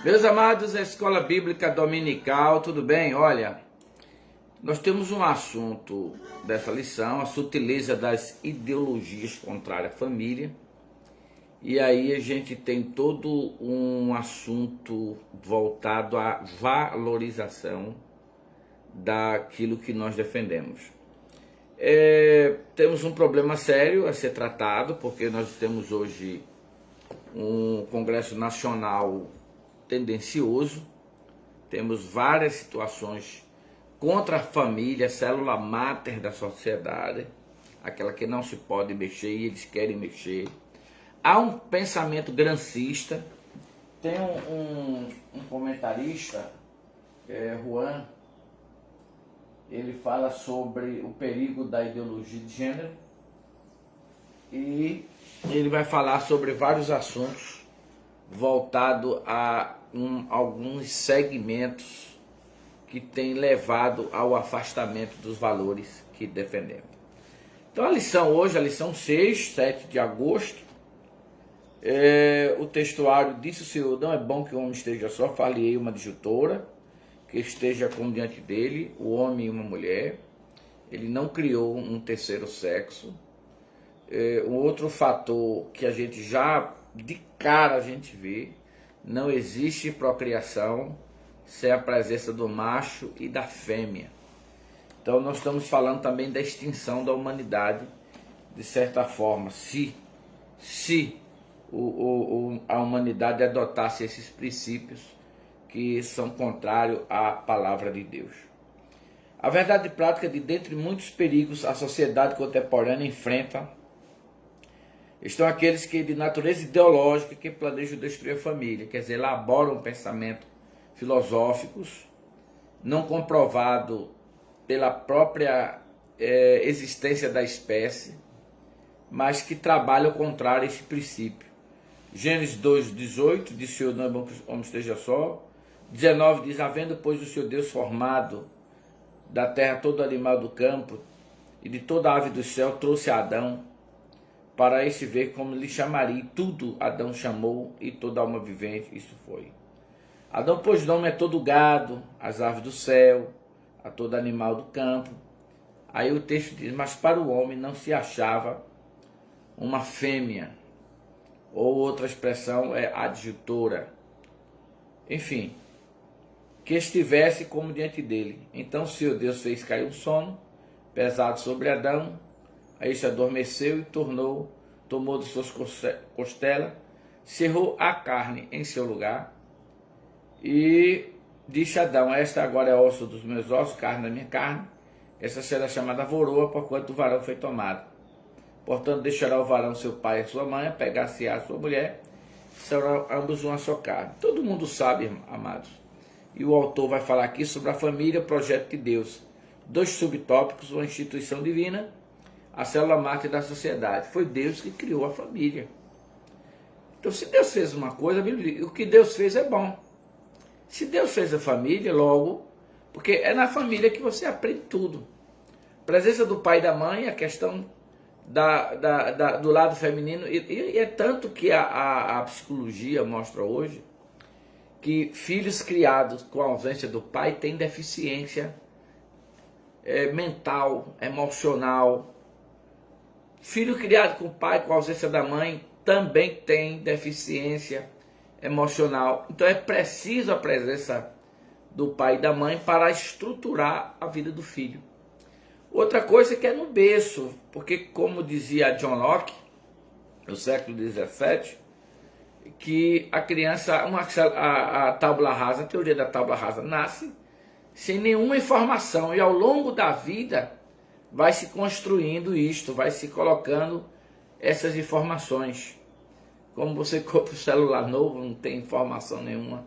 Meus amados, a Escola Bíblica Dominical, tudo bem? Olha, nós temos um assunto dessa lição, a sutileza das ideologias contrárias à família. E aí a gente tem todo um assunto voltado à valorização daquilo que nós defendemos. Temos um problema sério a ser tratado, porque nós temos hoje um Congresso Nacional tendencioso, temos várias situações contra a família, a célula máter da sociedade, aquela que não se pode mexer e eles querem mexer. Há um pensamento grancista. Tem um comentarista, Juan, ele fala sobre o perigo da ideologia de gênero e ele vai falar sobre vários assuntos voltado a alguns segmentos que têm levado ao afastamento dos valores que defendemos. Então a lição hoje, a lição 6, 7 de agosto, o textuário disse o Senhor, não é bom que o homem esteja só, falei uma adjutora, que esteja com diante dele, o homem e uma mulher. Ele não criou um terceiro sexo. Um outro fator que a gente já de cara a gente vê, não existe procriação sem a presença do macho e da fêmea. Então nós estamos falando também da extinção da humanidade, de certa forma, se a humanidade adotasse esses princípios que são contrários à palavra de Deus. A verdade prática de dentre muitos perigos a sociedade contemporânea enfrenta estão aqueles que de natureza ideológica que planejam destruir a família, quer dizer, elaboram pensamentos filosóficos não comprovado pela própria existência da espécie, mas que trabalham contrário a esse princípio. Gênesis 2:18 diz: Senhor, não é bom que o homem esteja só. 19 diz: havendo, pois, o Senhor Deus formado da terra todo animal do campo e de toda ave do céu, trouxe a Adão para este ver como lhe chamaria. E tudo Adão chamou, e toda alma vivente, isso foi. Adão pôs nome a todo gado, às aves do céu, a todo animal do campo. Aí o texto diz: mas para o homem não se achava uma fêmea, ou outra expressão é adjutora, enfim, que estivesse como diante dele. Então o Senhor Deus fez cair um sono pesado sobre Adão, aí se adormeceu e tomou de suas costelas, cerrou a carne em seu lugar, e disse Adão: esta agora é osso dos meus ossos, carne da minha carne, essa será chamada varoa, porquanto o varão foi tomado. Portanto, deixará o varão seu pai e sua mãe, pegar-se-á a sua mulher, serão ambos uma só carne. Todo mundo sabe, amados. E o autor vai falar aqui sobre a família, o projeto de Deus. 2 subtópicos: uma instituição divina, a célula máter da sociedade. Foi Deus que criou a família. Então, se Deus fez uma coisa, a Bíblia diz, o que Deus fez é bom. Se Deus fez a família, logo, porque é na família que você aprende tudo. A presença do pai e da mãe, a questão do lado feminino, e é tanto que a psicologia mostra hoje que filhos criados com a ausência do pai têm deficiência mental, emocional. Filho criado com o pai com a ausência da mãe também tem deficiência emocional. Então é preciso a presença do pai e da mãe para estruturar a vida do filho. Outra coisa que é no berço, porque como dizia John Locke, no século XVII, que a criança, a tábula rasa, a teoria da tábula rasa, nasce sem nenhuma informação e ao longo da vida vai se construindo isto, vai se colocando essas informações. Como você compra um celular novo, não tem informação nenhuma,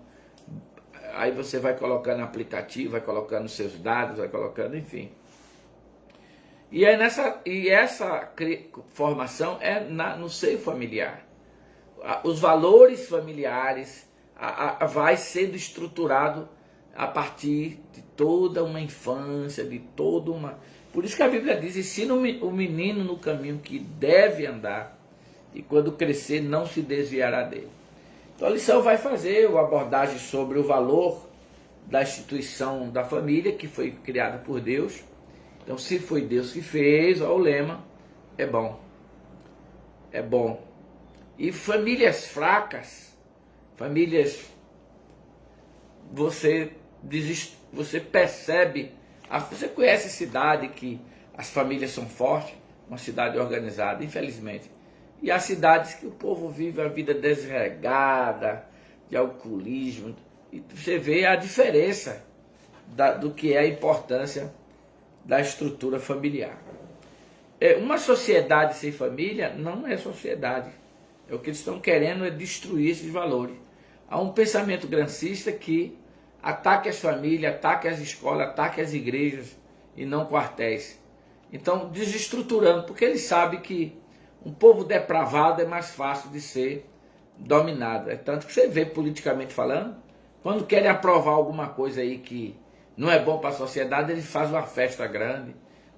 aí você vai colocando aplicativo, vai colocando seus dados, vai colocando, enfim. E essa formação é no seio familiar. Os valores familiares vai sendo estruturado a partir de toda uma infância, de toda uma... Por isso que a Bíblia diz: ensina o menino no caminho que deve andar, e quando crescer não se desviará dele. Então a lição vai fazer uma abordagem sobre o valor da instituição da família, que foi criada por Deus. Então, se foi Deus que fez, ó, o lema é bom. É bom. E famílias fracas, famílias, você percebe, você conhece cidade que as famílias são fortes, uma cidade organizada, infelizmente. E há cidades que o povo vive a vida desregada, de alcoolismo. E você vê a diferença do que é a importância da estrutura familiar. Uma sociedade sem família não é sociedade. O que eles estão querendo é destruir esses valores. Há um pensamento grancista que ataque as famílias, ataque as escolas, ataque as igrejas e não quartéis. Então, desestruturando, porque eles sabem que um povo depravado é mais fácil de ser dominado. É tanto que você vê, politicamente falando, quando querem aprovar alguma coisa aí que não é bom para a sociedade, eles fazem uma festa grande,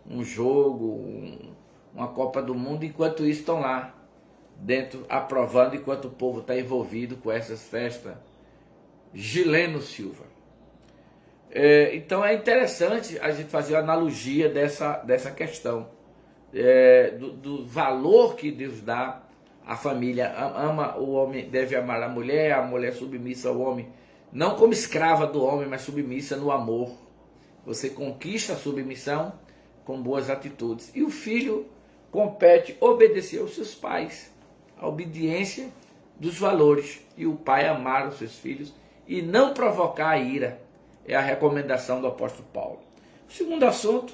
um jogo, uma Copa do Mundo, enquanto isso estão lá dentro aprovando, enquanto o povo está envolvido com essas festas. Gileno Silva. Então é interessante a gente fazer uma analogia dessa questão, do valor que Deus dá à família. Ama o homem, deve amar a mulher submissa ao homem, não como escrava do homem, mas submissa no amor. Você conquista a submissão com boas atitudes. E o filho compete obedecer aos seus pais, a obediência dos valores. E o pai amar os seus filhos e não provocar a ira. É a recomendação do apóstolo Paulo. O segundo assunto,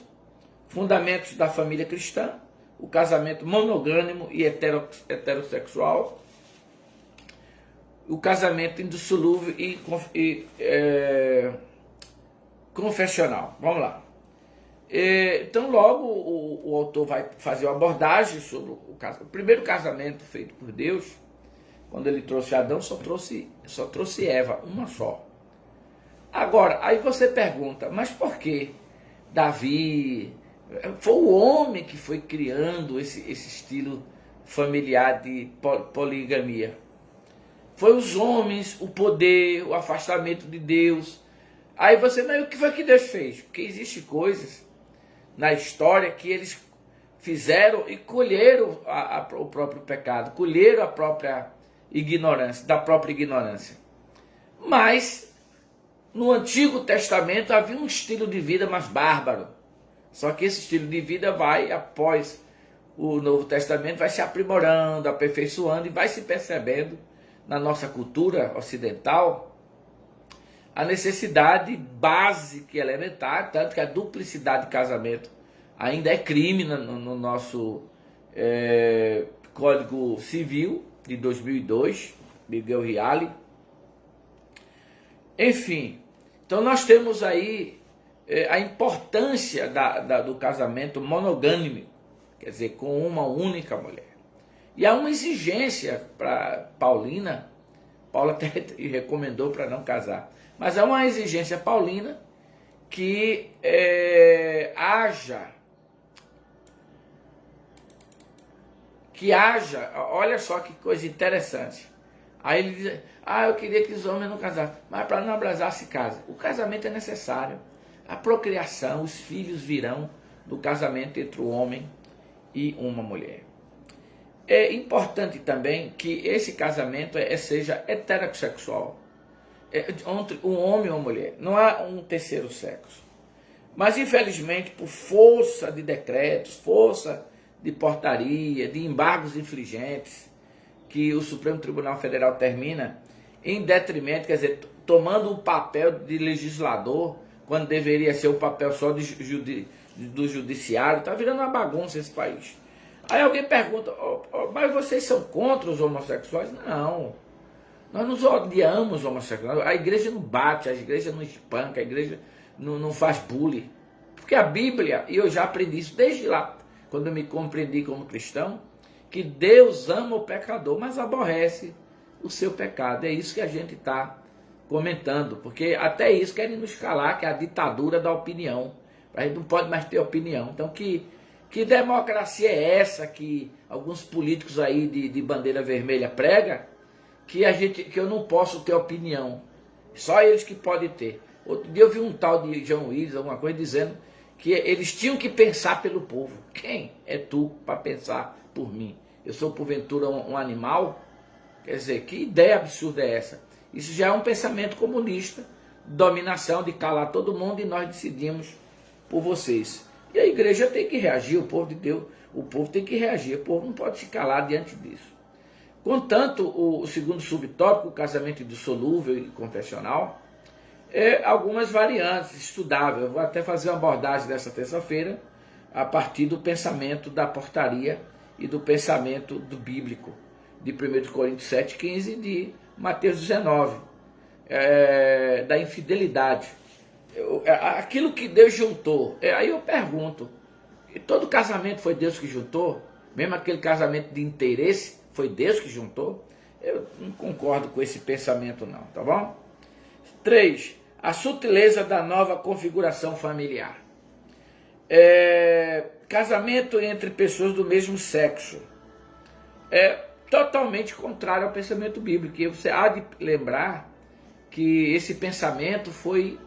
fundamentos da família cristã, o casamento monogâmico e heterossexual, o casamento indissolúvel e confessional. Vamos lá. Então, logo, o autor vai fazer uma abordagem sobre o primeiro casamento feito por Deus. Quando ele trouxe Adão, só trouxe Eva, uma só. Agora, aí você pergunta, mas por que Davi? Foi o homem que foi criando esse estilo familiar de poligamia. Foi os homens, o poder, o afastamento de Deus. Aí você, mas o que foi que Deus fez? Porque existem coisas na história que eles fizeram e colheram o próprio pecado, colheram a própria ignorância, da própria ignorância. Mas no Antigo Testamento havia um estilo de vida mais bárbaro. Só que esse estilo de vida vai, após o Novo Testamento, vai se aprimorando, aperfeiçoando e vai se percebendo na nossa cultura ocidental a necessidade básica e elementar, tanto que a duplicidade de casamento ainda é crime no nosso Código Civil de 2002, Miguel Reale. Enfim, então nós temos aí a importância do casamento monogâmico, quer dizer, com uma única mulher. E há uma exigência para Paulina, Paulo até recomendou para não casar, mas há uma exigência paulina que haja, olha só que coisa interessante. Aí ele diz, eu queria que os homens não casassem, mas para não abrasar se casa. O casamento é necessário. A procriação, os filhos virão do casamento entre o homem e uma mulher. É importante também que esse casamento seja heterossexual, entre um homem e uma mulher. Não há um terceiro sexo. Mas infelizmente, por força de decretos, força de portaria, de embargos infringentes, que o Supremo Tribunal Federal termina em detrimento, quer dizer, tomando o papel de legislador, quando deveria ser o papel só do judiciário. Está virando uma bagunça esse país. Aí alguém pergunta, mas vocês são contra os homossexuais? Não, nós nos odiamos os homossexuais. A igreja não bate, a igreja não espanca, a igreja não faz bullying. Porque a Bíblia, e eu já aprendi isso desde lá, quando eu me compreendi como cristão, que Deus ama o pecador, mas aborrece o seu pecado. É isso que a gente está comentando, porque até isso querem nos calar, que é a ditadura da opinião. A gente não pode mais ter opinião. Então, que democracia é essa que alguns políticos aí de bandeira vermelha pregam, que eu não posso ter opinião. Só eles que podem ter. Outro dia eu vi um tal de João Willis, alguma coisa, dizendo que eles tinham que pensar pelo povo. Quem é tu para pensar por mim? Eu sou porventura um animal? Quer dizer, que ideia absurda é essa? Isso já é um pensamento comunista, dominação, de calar todo mundo e nós decidimos por vocês. E a igreja tem que reagir, o povo de Deus, o povo tem que reagir, o povo não pode se calar diante disso. Contanto, o segundo subtópico, o casamento indissolúvel e confessional, algumas variantes estudáveis. Eu vou até fazer uma abordagem dessa terça-feira a partir do pensamento da portaria e do pensamento do bíblico de 1 Coríntios 7,15 e de Mateus 19, da infidelidade. Aquilo que Deus juntou. Aí eu pergunto, e todo casamento foi Deus que juntou? Mesmo aquele casamento de interesse, foi Deus que juntou? Eu não concordo com esse pensamento não, tá bom? 3. A sutileza da nova configuração familiar. Casamento entre pessoas do mesmo sexo. É totalmente contrário ao pensamento bíblico. E você há de lembrar que esse pensamento foi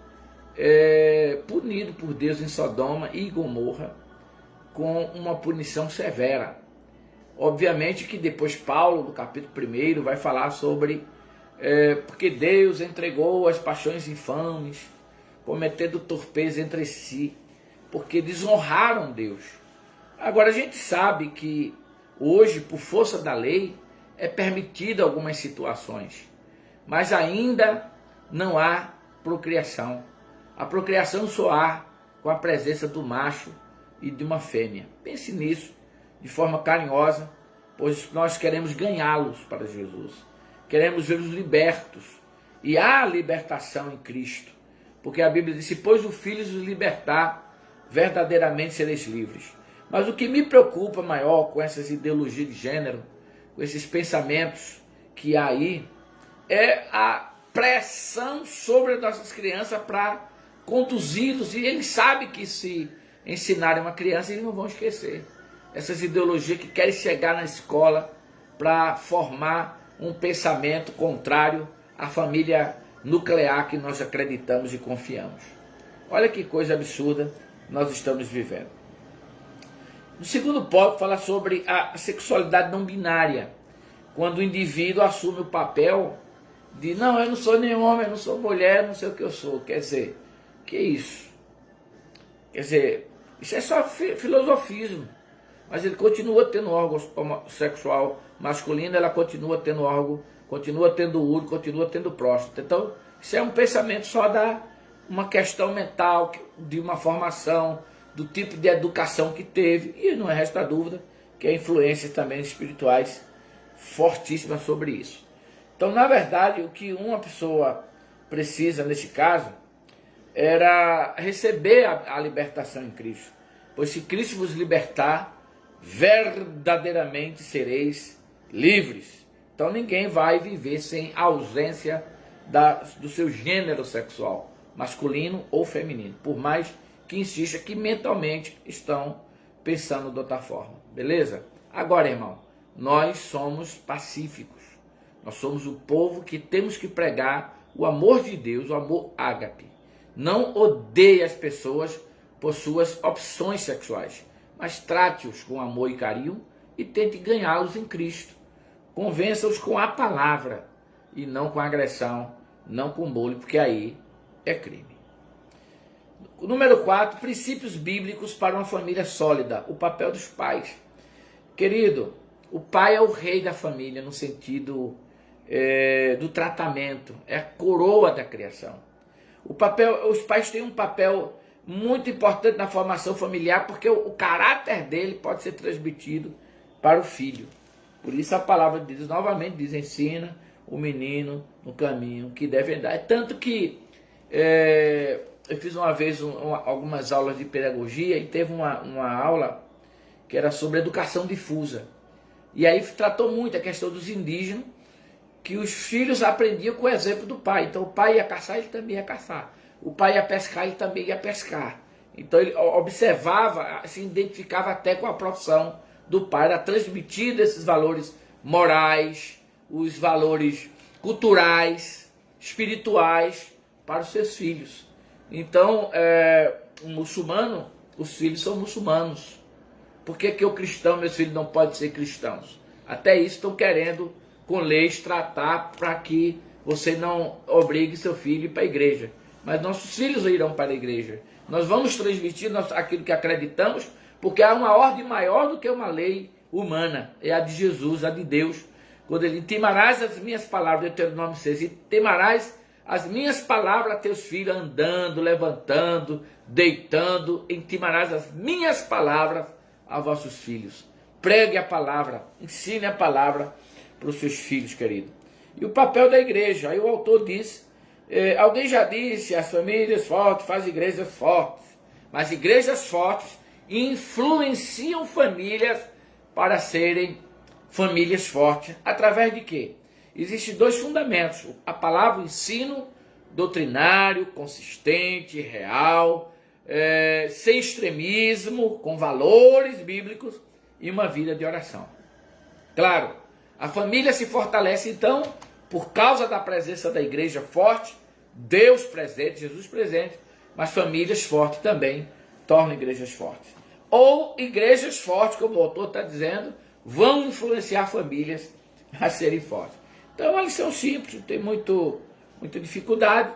punido por Deus em Sodoma e Gomorra com uma punição severa. Obviamente que depois Paulo, no capítulo 1, vai falar sobre porque Deus entregou as paixões infames, cometendo torpeza entre si, porque desonraram Deus. Agora a gente sabe que hoje, por força da lei, é permitida algumas situações, mas ainda não há procriação. A procriação só há com a presença do macho e de uma fêmea. Pense nisso de forma carinhosa, pois nós queremos ganhá-los para Jesus. Queremos vê-los libertos. E há libertação em Cristo. Porque a Bíblia diz, pois o Filho os libertar, verdadeiramente sereis livres. Mas o que me preocupa maior com essas ideologias de gênero, com esses pensamentos que há aí, é a pressão sobre as nossas crianças para conduzi-los. E eles sabem que se ensinarem uma criança, eles não vão esquecer. Essas ideologias que querem chegar na escola para formar um pensamento contrário à família nuclear que nós acreditamos e confiamos. Olha que coisa absurda nós estamos vivendo. No segundo ponto, fala sobre a sexualidade não binária, quando o indivíduo assume o papel de não, eu não sou nem homem, eu não sou mulher, não sei o que eu sou. Quer dizer, que isso? Quer dizer, isso é só filosofismo. Mas ele continua tendo órgão sexual masculino, ela continua tendo órgão, continua tendo útero, continua tendo próstata. Então, isso é um pensamento só da uma questão mental, de uma formação, do tipo de educação que teve, e não resta dúvida que há influências também espirituais fortíssimas sobre isso. Então, na verdade, o que uma pessoa precisa, nesse caso, era receber a libertação em Cristo. Pois se Cristo vos libertar, verdadeiramente sereis livres. Então ninguém vai viver sem ausência do seu gênero sexual, masculino ou feminino, por mais que insista que mentalmente estão pensando de outra forma. Beleza? Agora, irmão, nós somos pacíficos. Nós somos o povo que temos que pregar o amor de Deus, o amor ágape. Não odeie as pessoas por suas opções sexuais, mas trate-os com amor e carinho e tente ganhá-los em Cristo. Convença-os com a palavra e não com agressão, não com bullying, porque aí é crime. Número 4, princípios bíblicos para uma família sólida, o papel dos pais. Querido, o pai é o rei da família no sentido do tratamento, é a coroa da criação. Os pais têm um papel muito importante na formação familiar, porque o caráter dele pode ser transmitido para o filho. Por isso a palavra de Deus novamente diz, ensina o menino no caminho que deve andar. Tanto que eu fiz uma vez algumas aulas de pedagogia e teve uma aula que era sobre educação difusa. E aí tratou muito a questão dos indígenas, que os filhos aprendiam com o exemplo do pai. Então o pai ia caçar, ele também ia caçar. O pai ia pescar, ele também ia pescar. Então ele observava, se identificava até com a profissão do pai, era transmitido esses valores morais, os valores culturais, espirituais para os seus filhos. Então, um muçulmano, os filhos são muçulmanos. Por que o cristão, meus filhos, não podem ser cristãos? Até isso estão querendo, com leis, tratar para que você não obrigue seu filho a ir para a igreja. Mas nossos filhos irão para a igreja. Nós vamos transmitir aquilo que acreditamos, porque há uma ordem maior do que uma lei humana. É a de Jesus, a de Deus. Quando ele temarás as minhas palavras, Deuteronômio 6, e temarás as minhas palavras a teus filhos, andando, levantando, deitando, e temarás as minhas palavras a vossos filhos. Pregue a palavra, ensine a palavra para os seus filhos, querido. E o papel da igreja, aí o autor disse, alguém já disse, as famílias fortes fazem igrejas fortes, mas igrejas fortes influenciam famílias para serem famílias fortes. Através de quê? Existem dois fundamentos, a palavra, o ensino doutrinário, consistente, real, sem extremismo, com valores bíblicos e uma vida de oração. Claro, a família se fortalece então por causa da presença da igreja forte, Deus presente, Jesus presente, mas famílias fortes também tornam igrejas fortes. Ou igrejas fortes, como o autor está dizendo, vão influenciar famílias a serem fortes. Então é uma lição simples, não tem muita dificuldade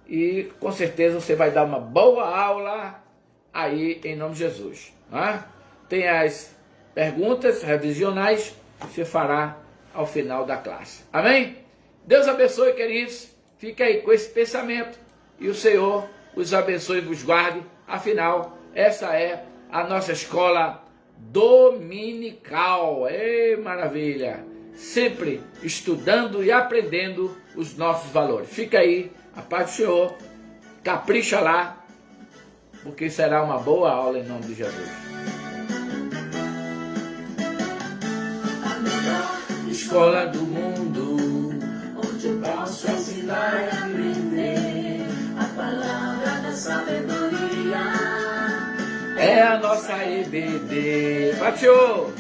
e com certeza você vai dar uma boa aula aí em nome de Jesus. Né? Tem as perguntas revisionais que você fará ao final da classe. Amém? Deus abençoe, queridos. Fique aí com esse pensamento e o Senhor os abençoe e vos guarde. Afinal, essa é a nossa escola dominical. Maravilha! Sempre estudando e aprendendo os nossos valores. Fica aí, a paz do Senhor. Capricha lá, porque será uma boa aula em nome de Jesus. Escola do mundo, onde eu posso ensinar e aprender a palavra da sabedoria. É a nossa EBD. Patio!